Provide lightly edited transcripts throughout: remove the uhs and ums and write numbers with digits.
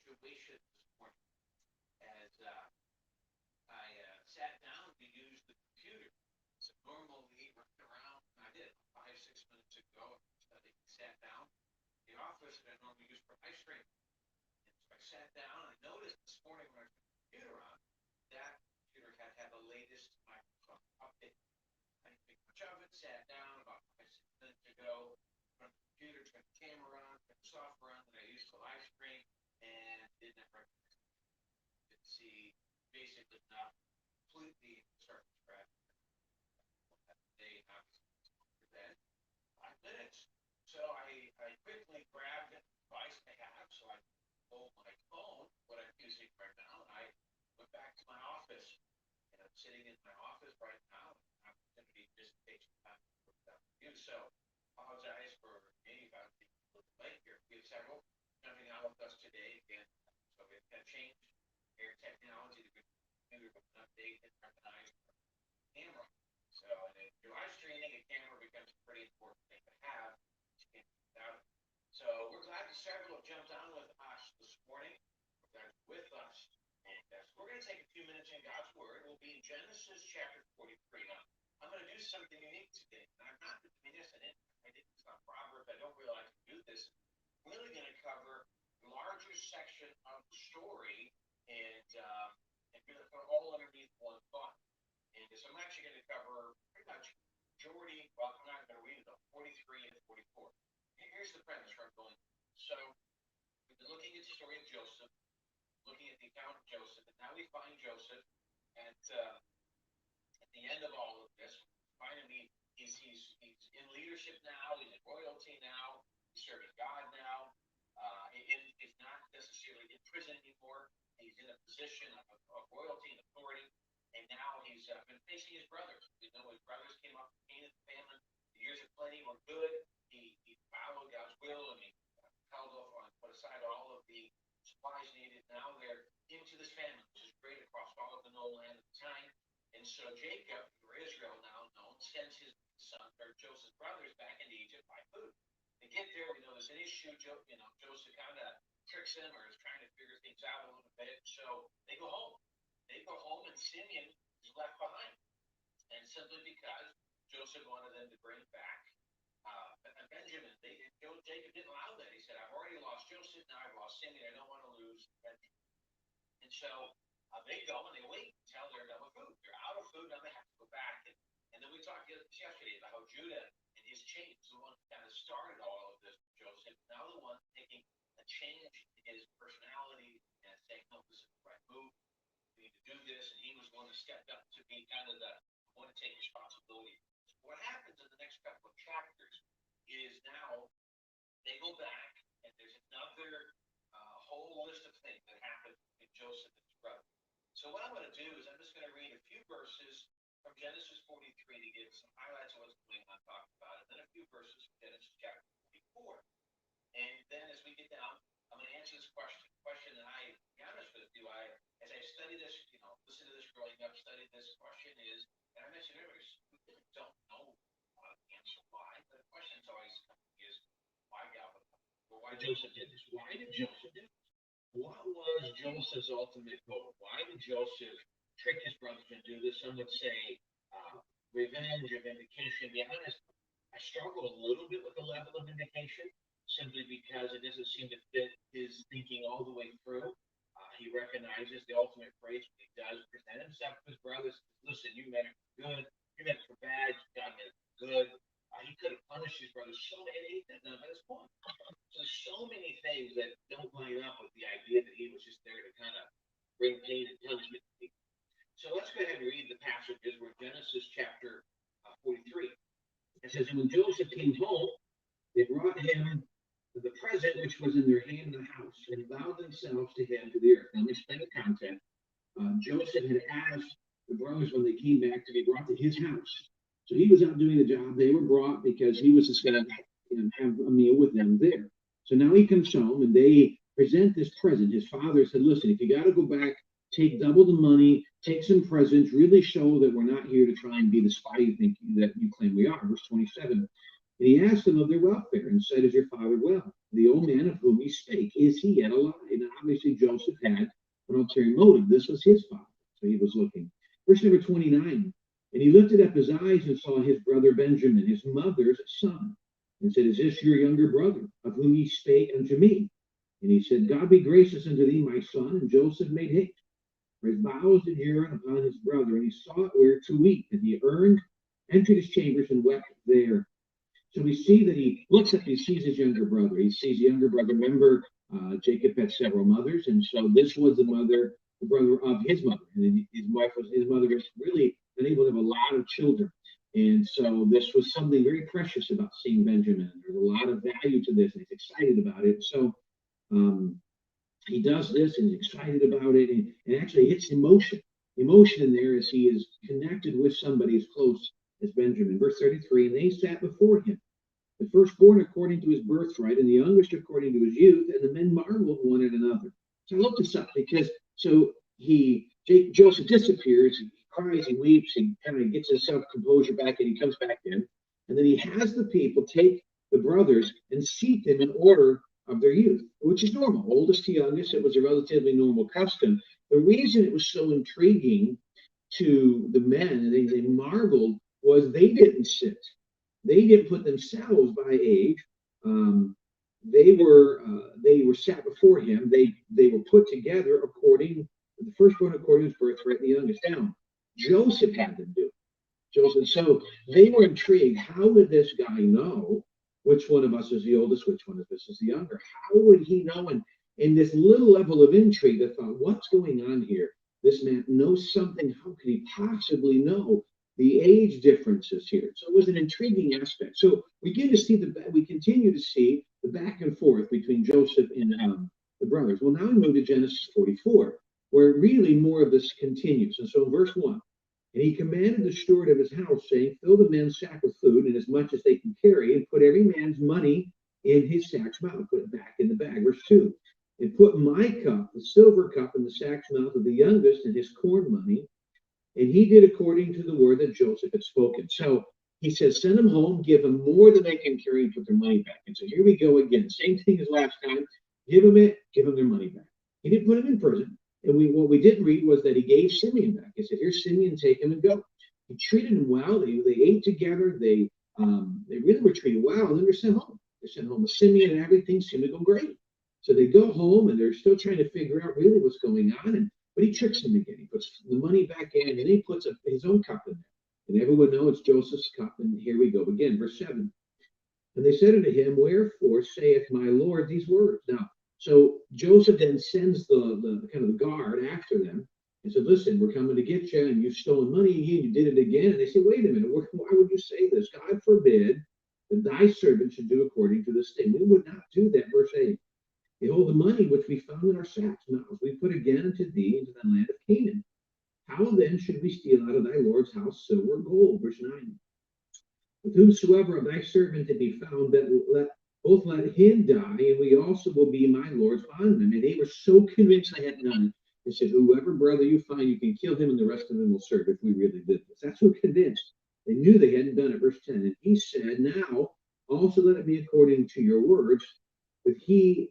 situation this morning as I sat down to use the computer. So normally running around, I did 5, 6 minutes ago. I sat down in the office that I normally use for ice cream. And so I sat down. I noticed this morning when I turned the computer on, that computer had the latest Microsoft update. I didn't think much of it. Sat down about 5, 6 minutes ago. Turned the computer, turned the camera on, turned the software on that I use for live stream, and did not recognize it. Didn't see basically not completely start from scratch. Day, obviously, then 5 minutes. So I quickly grabbed a device I have. So I pulled my phone, what I'm using right now, and I went back to my office. And I'm sitting in my office right now. And I'm going to be just take some time to work that with you. So apologize for me if I was a little late here. We have several jumping out with us today again. So we've kind of changed air technology. The computer will update and recognize camera. So if you're live streaming, a camera becomes a pretty important thing to have. You can't do without it. So we're glad that several have jumped on with us this morning. We're glad you're with us. And so we're going to take a few minutes in God's Word. We'll be in Genesis chapter 43 now. I'm going to do something unique today. And I'm not doing this, and I did this on Proverbs. I don't really like to do this. I'm really going to cover the larger section of the story and really put it all underneath one thought. And so I'm actually going to cover pretty much majority, well, I'm not going to read it though, 43 and 44. And here's the premise where I'm going. So we've been looking at the story of Joseph, looking at the account of Joseph, and now we find Joseph at the end of all of this. Finally, he's in leadership now, he's in royalty now, he's serving God now. He's not necessarily in prison anymore. He's in a position of royalty and authority. And now he's been facing his brothers. You know, his brothers came up from Canaan famine. The years of plenty were good. He followed God's will and he held off on, put aside all of the supplies needed. Now they're into this famine, which is great across all of the known land at the time. And so Jacob, or Israel now known, sends his son, or Joseph's brothers, back into Egypt by food. They get there, we know there's an issue. Joseph kind of tricks them or is trying to figure things out a little bit. So they go home. And Simeon is left behind. And simply because Joseph wanted them to bring back Benjamin. Jacob didn't allow that. He said, I've already lost Joseph, now I've lost Simeon. I don't want to lose Benjamin. And so they go and they wait until they're done with food. They're out of food, now they have to go back. And then we talked yesterday about how Judah and his change is the one who kind of started all of this with Joseph. Now the one taking a change in his personality and saying, no, this is the right move. We need to do this, and he was the one that stepped up to be kind of the one to take responsibility. So what happens in the next couple of chapters is now they go back, and there's another whole list of things that happen in Joseph and his brother. So what I'm going to do is I'm just going to read a few verses from Genesis 43 to give some highlights of what's going on, talk about it, then a few verses from Genesis chapter 44. And then as we get down, I'm going to answer this question that I, to be honest with you, as I study this, listen to this growing up, study this question is, and I mentioned earlier, we really don't know the answer why, but the question is always is, why God, or why Joseph did this? Why did Joseph do this? What was Joseph's ultimate goal? Why did Joseph trick his brothers and do this? Some would say revenge or vindication. To be honest, I struggle a little bit with the level of vindication, simply because it doesn't seem to fit his thinking all the way through. He recognizes the ultimate phrase when he does present himself to his brothers. Listen, you meant it for good, you meant it for bad, God meant it for good. He could have punished his brothers so many, none of his point. So there's so many things that don't line up with the idea that he was just there to kind of bring pain and punishment to people. So let's go ahead and read the passages. We're Genesis chapter 43. It says, and when Joseph came home, they brought him the present which was in their hand in the house, and bowed themselves to him to the earth. Now, let me explain the context. Joseph had asked the brothers when they came back to be brought to his house. So he was out doing the job. They were brought because he was just going to have a meal with them there. So now he comes home and they present this present. His father said, listen, if you got to go back, take double the money, take some presents, really show that we're not here to try and be the spy you think that you claim we are. Verse 27. And he asked them of their welfare and said, is your father well? the old man of whom he spake, is he yet alive? And obviously Joseph had an ulterior motive. This was his father, so he was looking. Verse number 29. And he lifted up his eyes and saw his brother Benjamin, his mother's son, and said, Is this your younger brother, of whom ye spake unto me? And he said, God be gracious unto thee, my son. And Joseph made haste, for his bowels did yearn upon his brother, and he sought where to weep. And he entered his chambers and wept there. So we see that he looks up, he sees his younger brother. He sees the younger brother. Remember, Jacob had several mothers, and so this was the brother of his mother. And his mother was really unable to have a lot of children. And so this was something very precious about seeing Benjamin. There's a lot of value to this, and he's excited about it. So um, he does this and he's excited about it, and actually hits emotion. Emotion in there as he is connected with somebody as close as Benjamin. Verse 33, and they sat before him, the firstborn according to his birthright, and the youngest according to his youth, and the men marveled one at another. So I looked this up because Joseph disappears, he cries, he weeps, he kind of gets his self composure back, and he comes back in, and then he has the people take the brothers and seat them in order of their youth, which is normal, oldest to youngest. It was a relatively normal custom. The reason it was so intriguing to the men, and they marveled, was they didn't sit. They didn't put themselves by age. Um, they were sat before him. They were put together according the firstborn according to his birthright, the youngest down. Joseph had them do it. Joseph. So they were intrigued. How would this guy know which one of us is the oldest, which one of us is the younger? How would he know? And in this little level of intrigue, they thought, what's going on here? This man knows something. How could he possibly know the age differences here? So it was an intriguing aspect. So we continue to see the back and forth between Joseph and the brothers. Well, now we move to Genesis 44, where really more of this continues. And so in verse 1, and he commanded the steward of his house, saying, Fill the men's sack with food, and as much as they can carry, and put every man's money in his sack's mouth, put it back in the bag. Verse 2, and put my cup, the silver cup, in the sack's mouth of the youngest, and his corn money. And he did according to the word that Joseph had spoken. So he says, send them home, give them more than they can carry, and put their money back. And so here we go again. Same thing as last time. Give them their money back. He didn't put them in prison. And what we didn't read was that he gave Simeon back. He said, "Here's Simeon, take him and go." He treated him well. They ate together. They really were treated well. And then they're sent home. They're sent home with Simeon, and everything seemed to go great. So they go home, and they're still trying to figure out really what's going on. But he tricks them again. He puts the money back in, and he puts his own cup in there. And everyone knows it's Joseph's cup. And here we go again, verse 7. And they said unto him, Wherefore saith my Lord these words? Now, so Joseph then sends the kind of the guard after them and said, Listen, we're coming to get you, and you've stolen money again, you did it again. And they say, Wait a minute, why would you say this? God forbid that thy servant should do according to this thing. We would not do that. Verse 8. Behold, the money which we found in our sacks mouths we put again unto thee into the land of Canaan. How then should we steal out of thy Lord's house silver or gold? Verse 9. With whomsoever of thy servant to be found, that let him die, and we also will be my Lord's bondmen. And they were so convinced they had done it. They said, Whoever brother you find, you can kill him, and the rest of them will serve if we really did this. That's so convinced. They knew they hadn't done it. Verse 10. And he said, Now also let it be according to your words. But he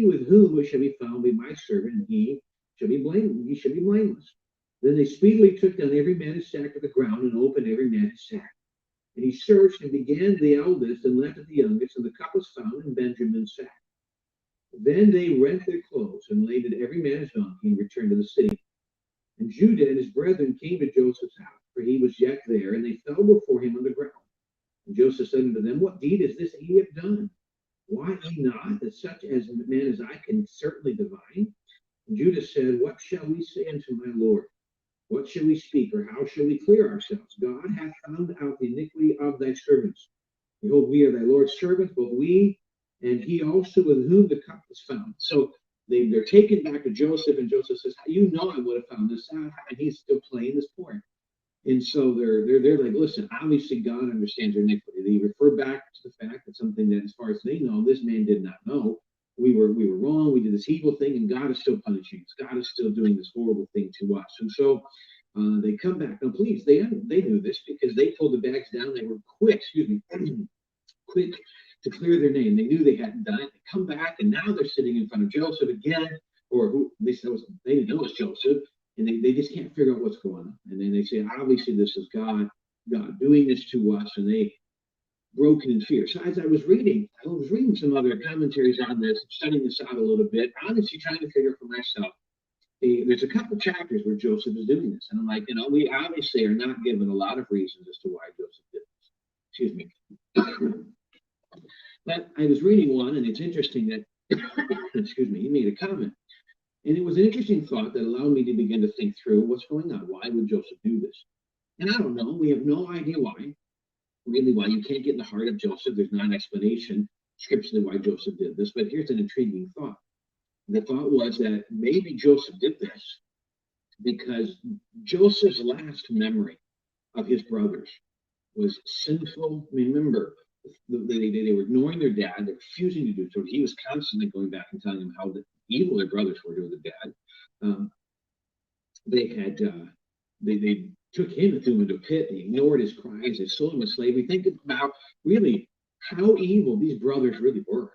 with whom we shall be found be my servant, and he shall be blameless. Then they speedily took down every man his sack to the ground, and opened every man his sack. And he searched and began the eldest and left at the youngest, and the cup was found in Benjamin's sack. Then they rent their clothes and laid it every man his donkey, and returned to the city. And Judah and his brethren came to Joseph's house, for he was yet there, and they fell before him on the ground. And Joseph said unto them, What deed is this that ye have done? Why ye not, that such as a man as I can certainly divine? And Judah said, What shall we say unto my Lord? What shall we speak, or how shall we clear ourselves? God hath found out the iniquity of thy servants. Behold, we are thy Lord's servants, both we and he also with whom the cup was found. So they're taken back to Joseph, and Joseph says, You know I would have found this out. And he's still playing this point. And so they're like, listen, obviously God understands our iniquity. They refer back to the fact that something that, as far as they know, this man did not know. We were wrong. We did this evil thing, and God is still punishing us. God is still doing this horrible thing to us. And so they come back. Now, please, they knew this because they pulled the bags down. They were quick to clear their name. They knew they hadn't done it. They come back, and now they're sitting in front of Joseph again, or who at least they didn't know it was Joseph, and they just can't figure out what's going on. And then they say, obviously, this is God doing this to us, and they broken in fear. So as I was reading some other commentaries on this, studying this out a little bit, honestly trying to figure for myself. There's a couple chapters where Joseph is doing this, and I'm like, we obviously are not given a lot of reasons as to why Joseph did this. Excuse me. But I was reading one, and it's interesting that, excuse me, he made a comment. And it was an interesting thought that allowed me to begin to think through what's going on. Why would Joseph do this? And I don't know. We have no idea why. Really, why you can't get in the heart of Joseph. There's not an explanation scripturally why Joseph did this. But here's an intriguing thought. The thought was that maybe Joseph did this because Joseph's last memory of his brothers was sinful. Remember, they were ignoring their dad. They were refusing to do so. He was constantly going back and telling them how evil their brothers were to the dad. They took him and threw him into a pit. They ignored his cries. They sold him as slavery. Think about really how evil these brothers really were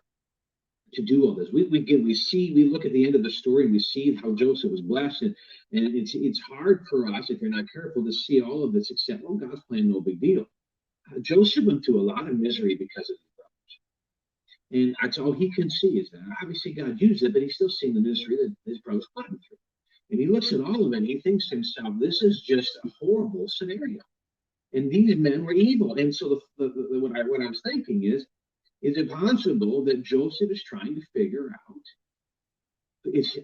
to do all this. We look at the end of the story and we see how Joseph was blessed, and it's hard for us, if you're not careful, to see all of this except, oh, God's plan, no big deal. Joseph went through a lot of misery because of his brothers. And that's all he can see is that obviously God used it, but he's still seeing the misery that his brothers put him through. And he looks at all of it and he thinks to himself, this is just a horrible scenario. And these men were evil. And so what I was thinking is it possible that Joseph is trying to figure out,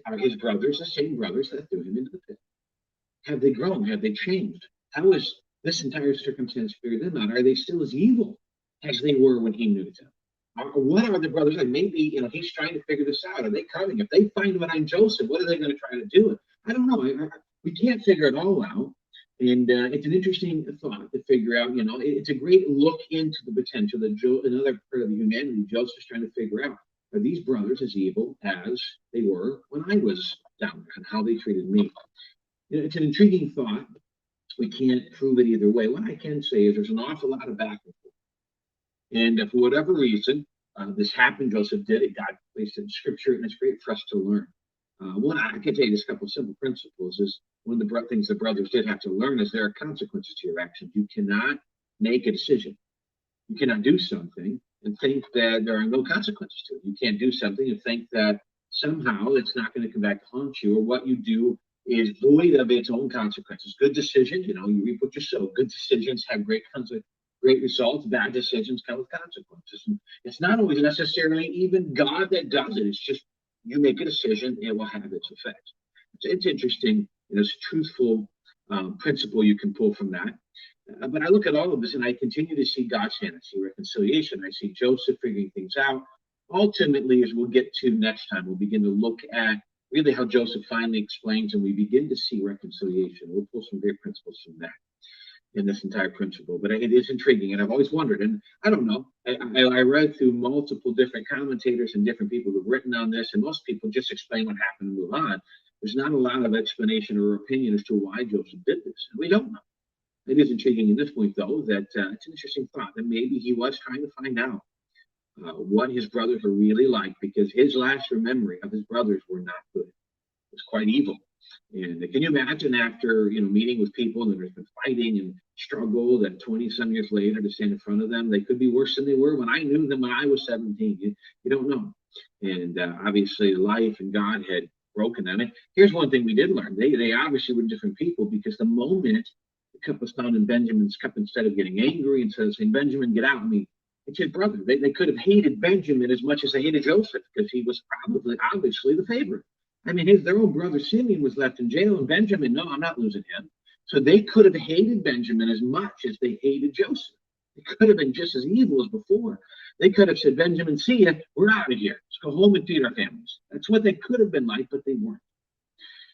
are his brothers the same brothers that threw him into the pit? Have they grown? Have they changed? How is this entire circumstance figured them out? Are they still as evil as they were when he knew them? What are the brothers like? Maybe he's trying to figure this out. Are they coming? If they find out I'm Joseph, what are they going to try to do? I don't know. We can't figure it all out. And it's an interesting thought to figure out. It's a great look into the potential that another part of the humanity Joseph's trying to figure out. Are these brothers as evil as they were when I was down there and how they treated me? It's an intriguing thought. We can't prove it either way. What I can say is there's an awful lot of back and forth. And for whatever reason, this happened, Joseph did it. God placed it in scripture, and it's great for us to learn. I can tell you just a couple of simple principles is one of the things the brothers did have to learn is there are consequences to your actions. You cannot make a decision. You cannot do something and think that there are no consequences to it. You can't do something and think that somehow it's not going to come back to haunt you, or what you do is void of its own consequences. Good decisions, you reap what you sow. Good decisions have great results. Bad decisions come with consequences. And it's not always necessarily even God that does it. It's just you make a decision, it will have its effect. It's interesting. It's a truthful principle you can pull from that. But I look at all of this and I continue to see God's hand. I see reconciliation. I see Joseph figuring things out. Ultimately, as we'll get to next time, we'll begin to look at really how Joseph finally explains, and we begin to see reconciliation. We'll pull some great principles from that in this entire principle. But it is intriguing, and I've always wondered, and I don't know, I read through multiple different commentators and different people who've written on this, and most people just explain what happened and move on. There's not a lot of explanation or opinion as to why Joseph did this, and we don't know. It is intriguing in this point, though, that it's an interesting thought that maybe he was trying to find out what his brothers were really like, because his last memory of his brothers were not good. It was quite evil. And can you imagine after meeting with people and there's been fighting and struggle, that 20-some years later to stand in front of them, they could be worse than they were when I knew them when I was 17. You don't know. And obviously life and God had broken them. And here's one thing we did learn. They obviously were different people, because the moment the cup was found in Benjamin's cup, instead of getting angry, instead of saying, Benjamin, get out of me, it's his brother. They could have hated Benjamin as much as they hated Joseph, because he was obviously the favorite. I mean, their own brother Simeon was left in jail, and Benjamin, no, I'm not losing him. So they could have hated Benjamin as much as they hated Joseph. They could have been just as evil as before. They could have said, Benjamin, see ya, we're out of here. Let's go home and feed our families. That's what they could have been like, but they weren't.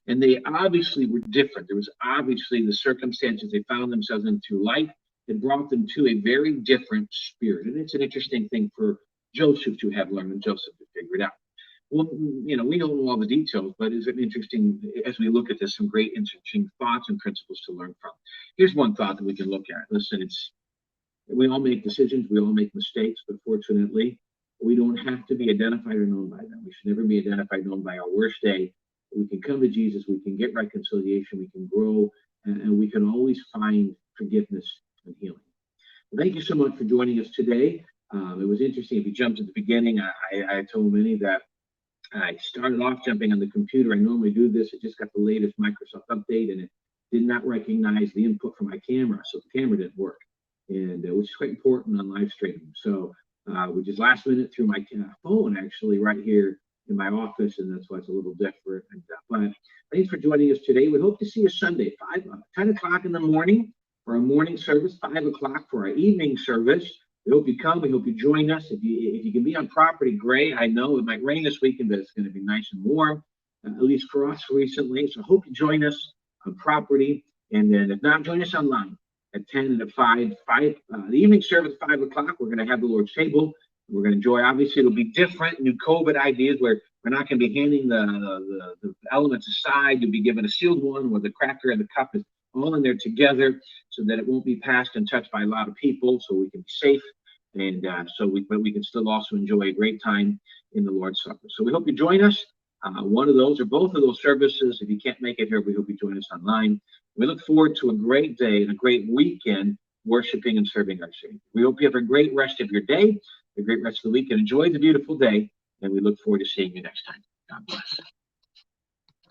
And they obviously were different. There was obviously the circumstances they found themselves in through life. It brought them to a very different spirit. And it's an interesting thing for Joseph to have learned, and Joseph to figure it out. Well, we don't know all the details, but it's interesting as we look at this, some great interesting thoughts and principles to learn from. Here's one thought that we can look at. Listen, We all make decisions, we all make mistakes, but fortunately, we don't have to be identified or known by them. We should never be identified, known by our worst day. We can come to Jesus, we can get reconciliation, we can grow, and we can always find forgiveness and healing. Well, thank you so much for joining us today. It was interesting. If you jumped at the beginning, I told many that I started off jumping on the computer. I normally do this. I just got the latest Microsoft update, and it did not recognize the input from my camera, so the camera didn't work, and which is quite important on live streaming. So we just last minute through my phone, actually, right here in my office, and that's why it's a little different. And, but thanks for joining us today. We hope to see you Sunday, 10 o'clock in the morning for our morning service, 5 o'clock for our evening service. We hope you come. We hope you join us. If you can be on property, great. I know it might rain this weekend, but it's going to be nice and warm, at least for us recently. So I hope you join us on property. And then if not, join us online at 10 and at 5. The evening service at 5 o'clock, we're going to have the Lord's table. We're going to enjoy. Obviously, it'll be different, new COVID ideas where we're not going to be handing the elements aside. You'll be given a sealed one where the cracker and the cup is all in there together so that it won't be passed and touched by a lot of people, so we can be safe. And but we can still also enjoy a great time in the Lord's Supper. So we hope you join us. One of those or both of those services. If you can't make it here, we hope you join us online. We look forward to a great day and a great weekend worshiping and serving our Savior. We hope you have a great rest of your day, a great rest of the week, and enjoy the beautiful day. And we look forward to seeing you next time. God bless.